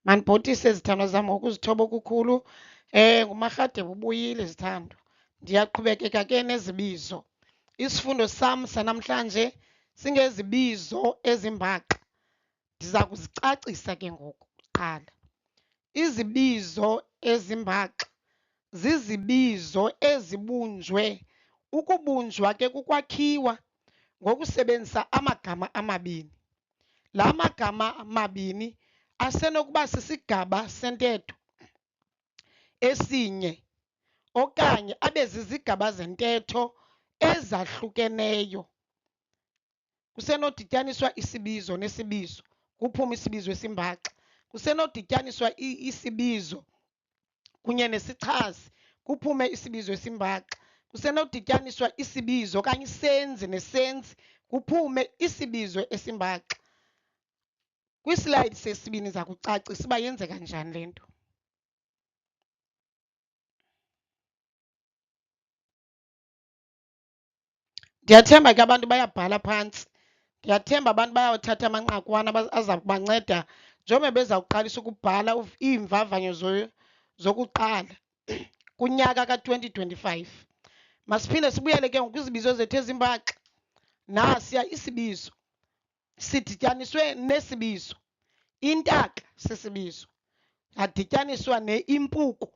Mandibhotise zithandwa zam ngokuzithoba okukhulu. NguMarhadebe ubuyile zithandwa. Ndiyaqhubekeka ke nezibizo. Isifundo sam sanamhlanje singezibizo ezimbaxa. Ndiza kuzicacisa ke ngoku kuqala. Izibizo ezimbaxa zizibizo ezibunjwe. Ukubunjwa ke kukwakhiwa ngokusebenzisa amagama amabini. La magama amabini asenokuba sisigaba sentetho esinye okanye abe zizigaba zentetho ezahlukeneyo. Kusenodityaniswa isibizo nesibizo kuphume isibizo esimbaxa. Kusenodityaniswa isibizo kunye nesichazi kuphume isibizo esimbaxa. Kusenodityaniswa isibizo okanye isenzi nesenzi kuphume isibizo esimbaxa. Kwislide sesibini ndiza kucacisa uba yenzeka njani le nto. Ndiyathemba ke abantu bayabhala phantsi. Ndiyathemba abantu bayawathatha amanqakwana aza kubanceda njengoba beza kuqalisa ukubhala iimvavanyo zokuqala kunyaka ka-2025. Masiphinde sibuyele ke ngoku kwizibizo zethu ezimbaxa. Nasiya isibizo sidityaniswe nesibizo. Intaka sisibizo yadityaniswa ne-impuku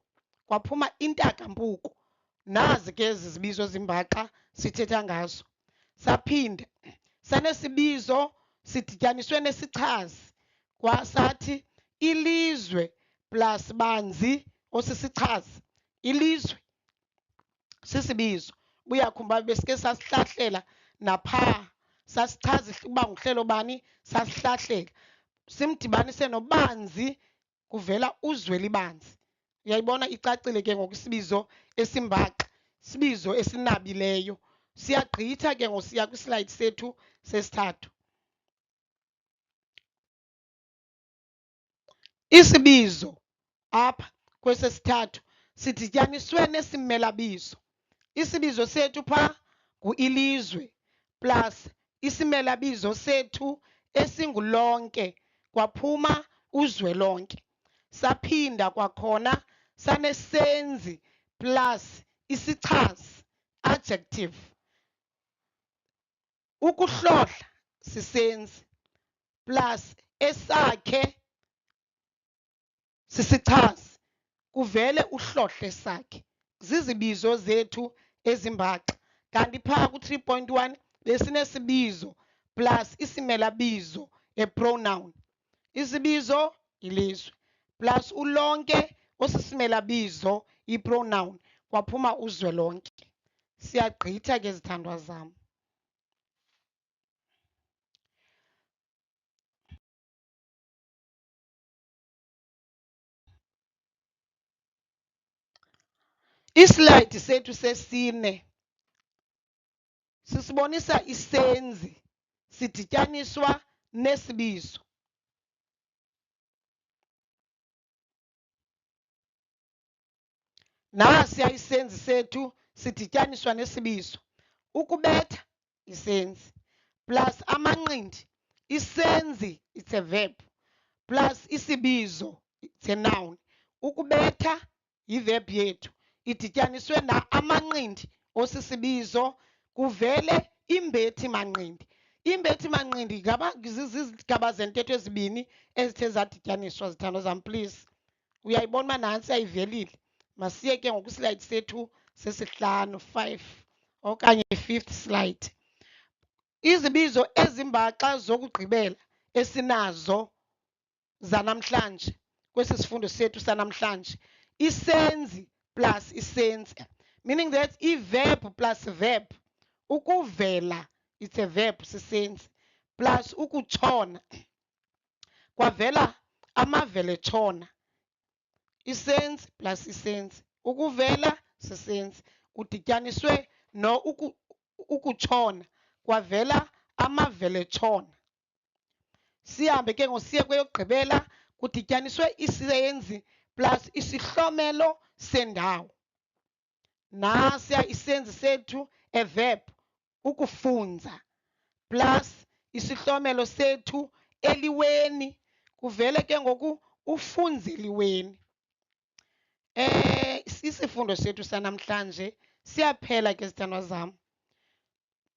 kwaphuma intakampuku. Nazi ke ezi zibizo zimbaxa sithetha ngazo. Saphinda sanesibizo sidityaniswe nesichazi kwasathi ilizwe plus banzi osisichazi. Ilizwe sisibizo. Buyakhumbula besike sasihlahlela naphaa. Sasichaza uba nguhlelo bani, sasihlahlela. Simdibanise nobanzi kuvela uzwelibanzi. Uyayibona icacile ke ngoku isibizo esimbaxa, isibizo esinabileyo. Siyagqitha ke ngoku siya kwislide sethu sesithathu. Isibizo apha kwesesithathu sidityaniswe nesimelabizo. Isibizo sethu phaa ngu-ilizwe plus isimelabizo sethu esingulonke kwaphuma uzwelonke. Saphinda kwakhona sanesenzi plus isichazi, adjective. Ukuhlohla sisenzi plus esakhe sisichazi kuvele uhlohle sakhe. Zizibizo zethu ezimbaxa. Kanti phaa ku-3.1 besinesibizo plus isimelabizo e-pronoun. Isibizo ilizwe plus ulonke osisimelabizo i-pronoun kwaphuma uzwelonke. Siyagqitha ke zithandwa zam. Islide sethu sesine sisibonisa isenzi sidityaniswa nesibizo. Nasiya isenzi sethu sidityaniswa nesibizo. Ukubetha isenzi plus amanqindi. Isenzi it's a verb plus isibizo it's a noun. Ukubetha yi-verb yethu idityaniswe na amanqindi osisibizo kuvele imbethi manqindi. Imbethi manqindi zizigaba zentetho ezibini ezithe zadityaniswa zithandwa zam please. Uyayibona uba nantsi ayivelile. Masiye ke ngokwislide sethu sesihlanu 5 okanye 5th slide. Izibizo ezimbaxa zokugqibela esinazo zanamhlanje kwesi sifundo sethu sanamhlanje. Isenzi plus isenzi, meaning that i-verb plus verb. Ukuvela it's a verb sisenzi plus ukutshona kwavela amaveletshona. Isenzi plus isenzi. Ukuvela sisenzi kudityaniswe no ukutshona kwavela amaveletshona. Sihambe ke ngosiye kweyokugqibela kudityaniswe isenzi plus isihlomelo sendawo. Nasiya isenzi sethu a verb ukufunza plus isihlomelo sethu eliweni kuvele ke ngoku ufunziliweni. Isifundo sethu sanamhlanje siyaphela ke zithandwa zam.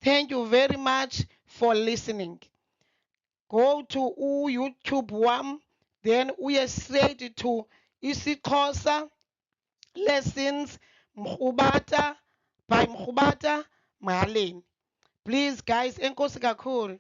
Thank you very much for listening. Go to YouTube wam, then uye straight to isiXhosa lessons Mrhubata by Mrhubata Mahaleni. Please guys, enkosi kakhulu.